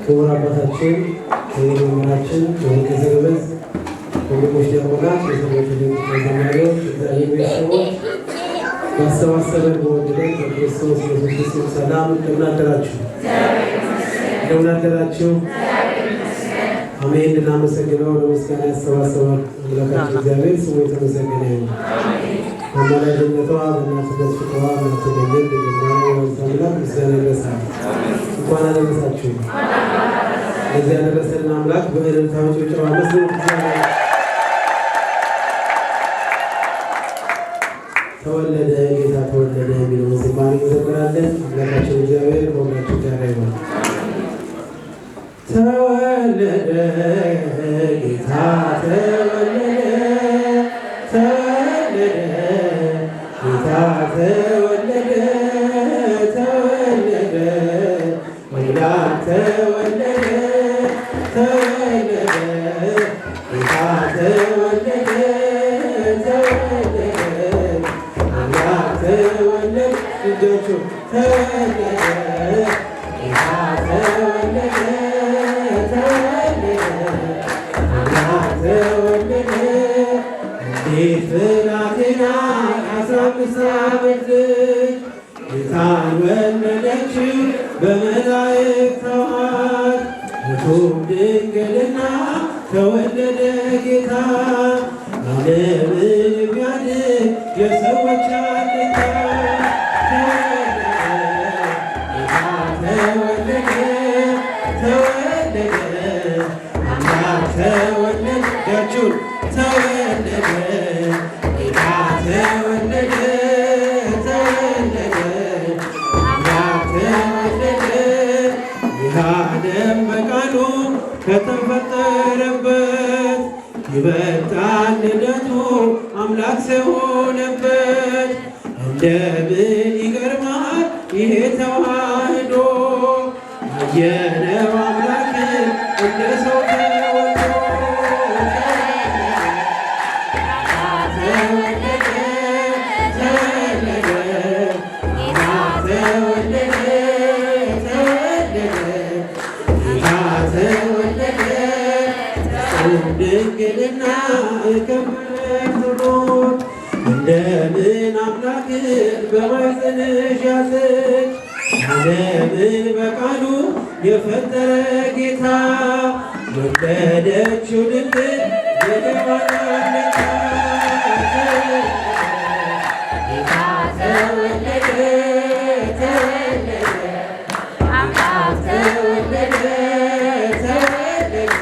ክቡር አባታችን መምህራችን ወርቅ ዘገበዝ ወንድሞች ዲያቆናት የሰዎች ዘማሪዎች የተለያዩ ቤተሰቦች ማሰባሰበን በወደደን በክርስቶስ ኢየሱስ ሰላም እንደምን አደራችሁ? እንደምን አደራችሁ? አሜን። እናመሰግነው ለምስጋና ያሰባሰባል አምላካችን እግዚአብሔር ስሙ የተመሰገነ ይሁን። አማላጅነቷ በእናትነት ፍቅሯ እናትደግል ደግማዊ ወልታምላ ምስጋና ይድረሳል። እንኳን አደረሳችሁ። ለዚህ ያደረሰን አምላክ በእልልታው ጭብጨባ መስሎት ተወለደ ጌታ ተወለደ የሚለውን ዝማሬ እንዘምራለን። አምላካችን እግዚአብሔር ከሁላችን ጋር ይሁን። ተወለደ ጌታ ተወለደ ተወለደ ጌታ ተወለደ ተወለደ ወላድ ተወለደ ተወለደ ጌታ ተወለደ ተወለደ ወላድ ተወለደ ልጆቹ ተወለደ ጌታ ተወለደ እንዴት ብላቴና 15 ዓመት ልጅ ጌታን ወለደችው በመላእክት ተዋሕድ በቱም ድንግልና ተወለደ ጌታ ዓለምን የሚያድን የሰዎች አለኝታ ተወለደ ተወለደ አምላክ ተወለዳችሁ ተወለደ ጌታ ተወለደ ተወለደ አምላክ ተወለደ ይህ ዓለም በቃሉ ከተፈጠረበት ይበልጣል ልደቱ አምላክ ሰው ሆነበት። እንደምን ይገርማል ይሄ ተዋህዶ አየነው አምላክን እንደ ሰው ተወልዶ ተወለደ ተወለደ ተወለደ ተወለደ ጌታ ተወለደ ድንግልና የከበረች ኖት እንደምን አምላክን በማኅፀንሽ ያዘች ዓለምን በቃሉ የፈጠረ ጌታ ወለደችው ድንግል የገባናለታ ጌታ ተወለደ ተወለደ አምላክ ተወለደ ተወለደ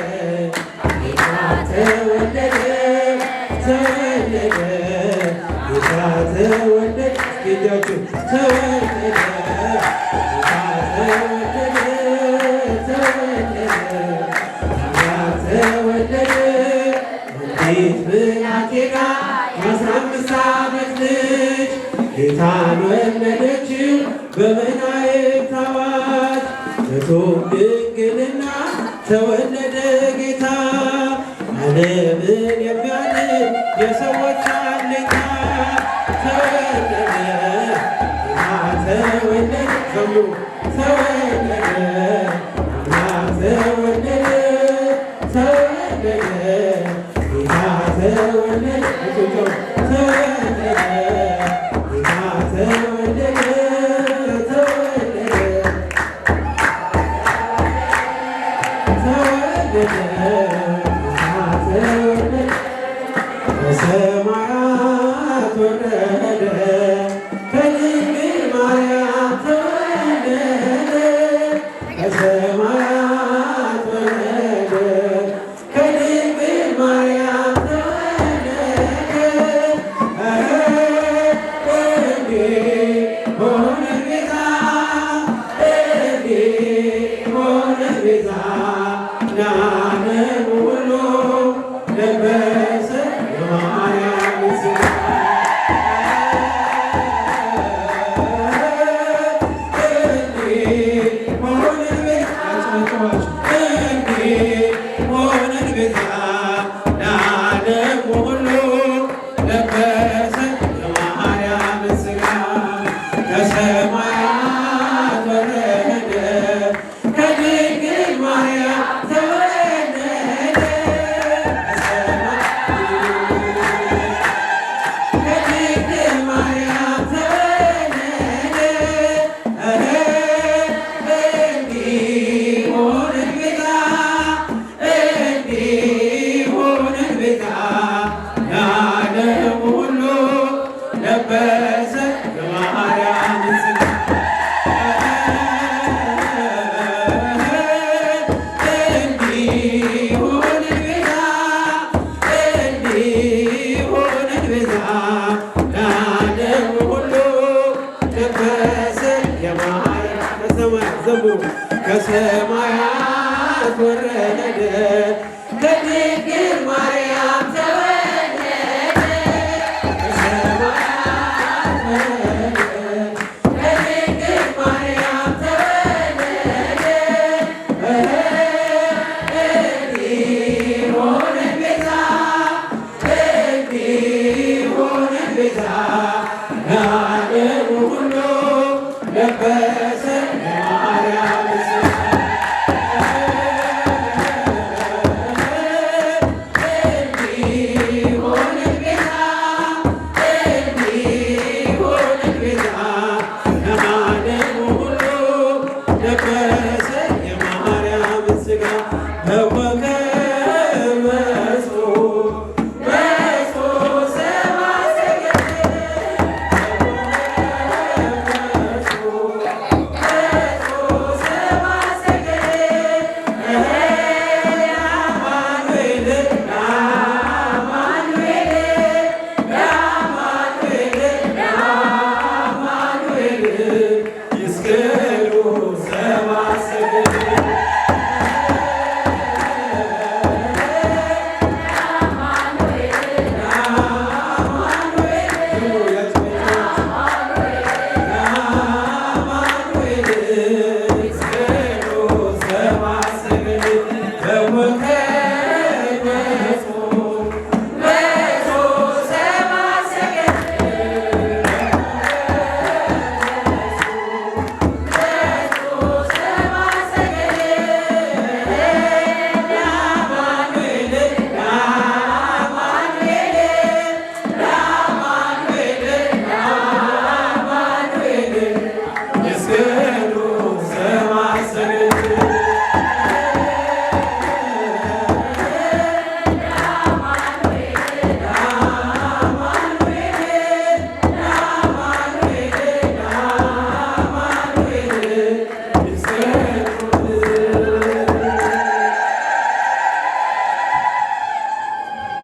ጌታ ተወለደ ተወለደ ጌታ ተወለደ ጌታችሁ ተወለደ እንዴት ብላቴና 15 ዓመት ልጅ ጌታን ወለደችው በመላእክት ተዋሕድ በቱም ድንግልና ተወለደ ጌታ ዓለምን የሚያድን የሰዎች አለኝታ ተወለደ ጌታ ተወለደ ሰሙ ተወለደ አምላክ ተወለደ ተወለደ ጌታ ተወለደ ተወለደ ጌታ ተወለደ ተወለደ ተወለደ ጌታ ተወለደ ከሰማያት ወረደ ከድንግል ማርያም ተወለደ ከሰማያት ወረደ ከድንግል ማርያም ተወለደ እንዲህ ሆነ ቤዛ እንዲህ ሆነ ቤዛ ለዓለሙ ሁሉ ለበሰ የማርያም ሥጋ ከሰማያት ወረደ ከድንግል ከሰማያት ወረደ ከድንግል ማርያም ተወለደ ከሰማያት ወረደ ከድንግል ማርያም ተወለደ እንዲሆነን ቤዛ እንዲሆነን ቤዛ ለዓለሙ ሁሉ ለበሰ የማርያም ሥጋ እንዲሆነን ቤዛ እንዲሆነን ቤዛ ለዓለሙ ሁሉ ለበሰ የማርያም ሥጋ